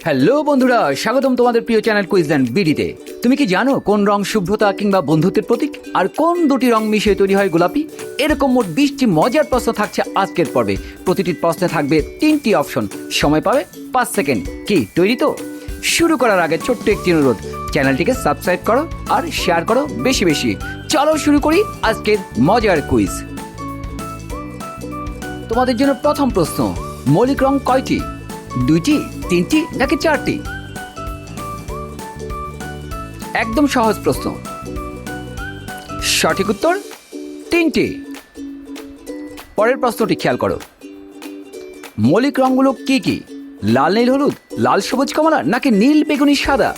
Hello বন্ধুরা, স্বাগতম তোমাদের প্রিয় চ্যানেল কুইজ অ্যান্ড বিডিতে। তুমি কি জানো কোন রং শুভ্রতা কিংবা বন্ধুত্বের প্রতীক, আর কোন দুটি রং মিশিয়ে তৈরি হয় গোলাপি? এরকম মোট 20টি মজার প্রশ্ন থাকছে আজকের পর্বে। প্রতিটি প্রশ্নে থাকবে 3টি অপশন, সময় পাবে 5 সেকেন্ড। কি তৈরি তো? শুরু করার আগে ছোট্ট একটি অনুরোধ, চ্যানেলটিকে সাবস্ক্রাইব করো আর শেয়ার করো বেশি বেশি। চলো শুরু করি আজকের মজার কুইজ। তোমাদের জন্য প্রথম প্রশ্ন, মৌলিক রং কয়টি? 2টি, 3টি নাকি 4টি? একদম সহজ প্রশ্ন। সঠিক উত্তর 3টি। পরের প্রশ্নটি খেয়াল করো, মৌলিক রঙগুলো কি কি? লাল নীল হলুদ, লাল সবুজ কমলা নাকি নীল বেগুনি সাদা?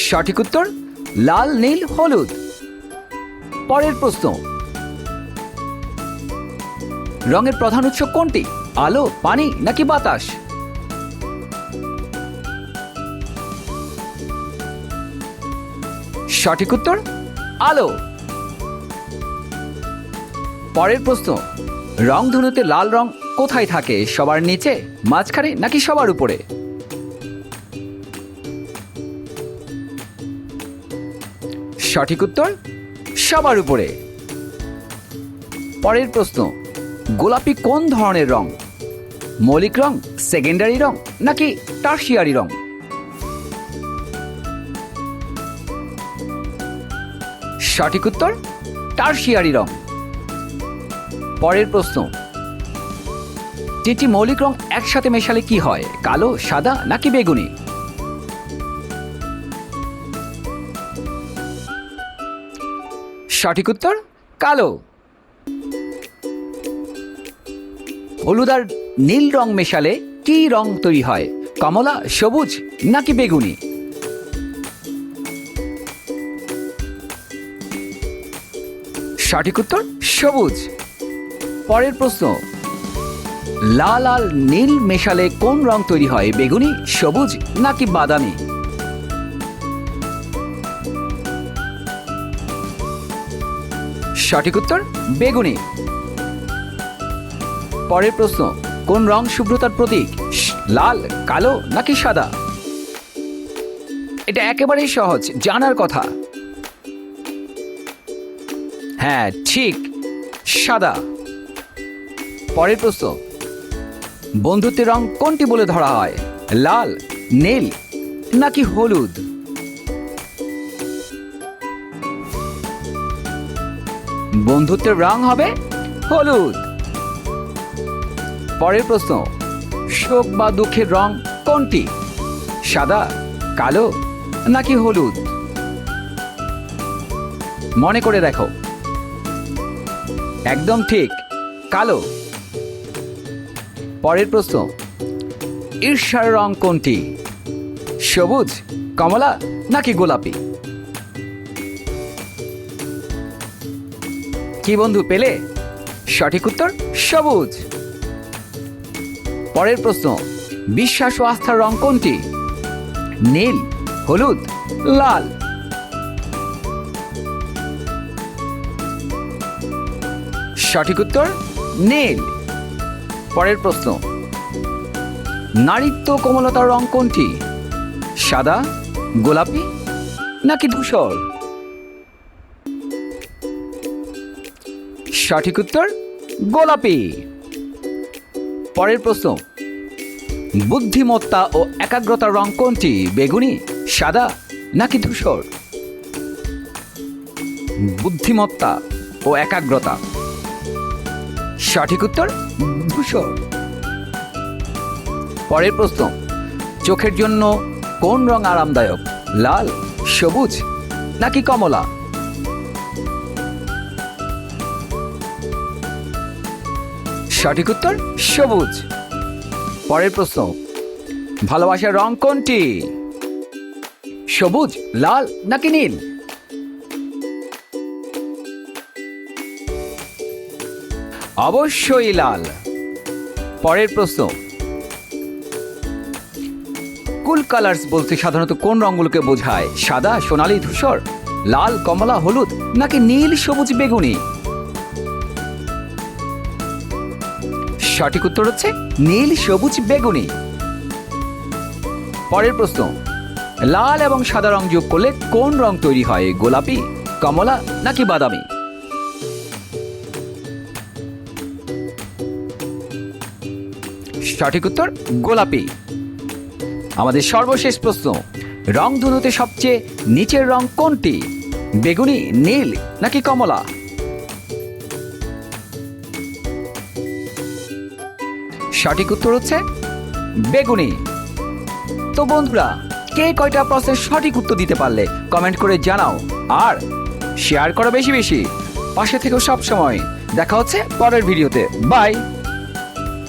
সঠিক উত্তর লাল নীল হলুদ। পরের প্রশ্ন, রঙের প্রধান উৎস কোনটি? আলো, পানি নাকি বাতাস? সঠিক উত্তর আলো। পরের প্রশ্ন, রংধনুতে লাল রং কোথায় থাকে? সবার নিচে, মাঝখানে নাকি সবার উপরে? সঠিক উত্তর সবার উপরে। পরের প্রশ্ন, গোলাপি কোন ধরনের রং? মৌলিক রং, সেকেন্ডারি রং নাকি টারশিয়ারি রং? সঠিক উত্তর টারশিয়ারি রং। পরের প্রশ্ন, 3টি মৌলিক রং একসাথে মেশালে কি হয়? কালো, সাদা নাকি বেগুনি? সঠিক উত্তর কালো। হলুদ আর নীল রং মেশালে কি রং তৈরি হয়? কমলা, সবুজ নাকি বেগুনি? সঠিক উত্তর সবুজ। পরের প্রশ্ন, লাল আর নীল মেশালে কোন রং তৈরি হয়? বেগুনি, সবুজ নাকি বাদামি? সঠিক উত্তর বেগুনি। পরের প্রশ্ন, কোন রং শুভ্রতার প্রতীক? লাল, কালো নাকি সাদা? এটা একেবারেই সহজ, জানার কথা। হ্যাঁ ঠিক, সাদা। পরের প্রশ্ন, বন্ধুত্বের রং কোনটি বলে ধরা হয়? লাল, নীল নাকি হলুদ? বন্ধুত্বের রং হবে হলুদ। পরের প্রশ্ন, শোক বা দুঃখের রং কোনটি? সাদা, কালো নাকি হলুদ? মনে করে দেখো। একদম ঠিক, কালো। পরের প্রশ্ন, ঈর্ষার রং কোনটি? সবুজ, কমলা নাকি গোলাপি? কি বন্ধু পেলে? সঠিক উত্তর সবুজ। পরের প্রশ্ন, বিশ্বাস ও আস্থার রং কোনটি? নীল, হলুদ, লাল? সঠিক উত্তর নীল। পরের প্রশ্ন, নারীত্ব কোমলতার রং কোনটি? সাদা, গোলাপি নাকি ধূসর? সঠিক উত্তর গোলাপি। পরের প্রশ্ন, বুদ্ধিমত্তা ও একাগ্রতার রং কোনটি? বেগুনি, সাদা নাকি ধূসর? বুদ্ধিমত্তা ও একাগ্রতা। সঠিক উত্তর ধূসর। পরের প্রশ্ন, চোখের জন্য কোন রং আরামদায়ক? লাল, সবুজ নাকি কমলা? সঠিক উত্তর সবুজ। পরের প্রশ্ন, ভালোবাসার রং কোনটি? সবুজ, লাল নাকি নীল? অবশ্যই লাল। পরের প্রশ্ন, কুল কালার্স বলতে সাধারণত কোন রঙগুলোকে বোঝায়? সাদা, সোনালী, ধূসর, লাল, কমলা, হলুদ নাকি নীল, সবুজ, বেগুনি? সঠিক উত্তর হচ্ছে নীল, সবুজ, বেগুনি। পরের প্রশ্ন, লাল এবং সাদা রং যোগ করলে কোন রং তৈরি হয়? গোলাপি, কমলা নাকি বাদামি? সঠিক উত্তর গোলাপি। আমাদের সর্বশেষ প্রশ্ন, রংধনুতে সবচেয়ে নিচের রং কোনটি? বেগুনি, নীল নাকি কমলা? সঠিক উত্তর হচ্ছে বেগুনি। তো বন্ধুরা, কে কয়টা প্রশ্নের সঠিক উত্তর দিতে পারলে কমেন্ট করে জানাও, আর শেয়ার করো বেশি বেশি। পাশে থেকেও সব সময়। দেখা হচ্ছে পরের ভিডিওতে। বাই।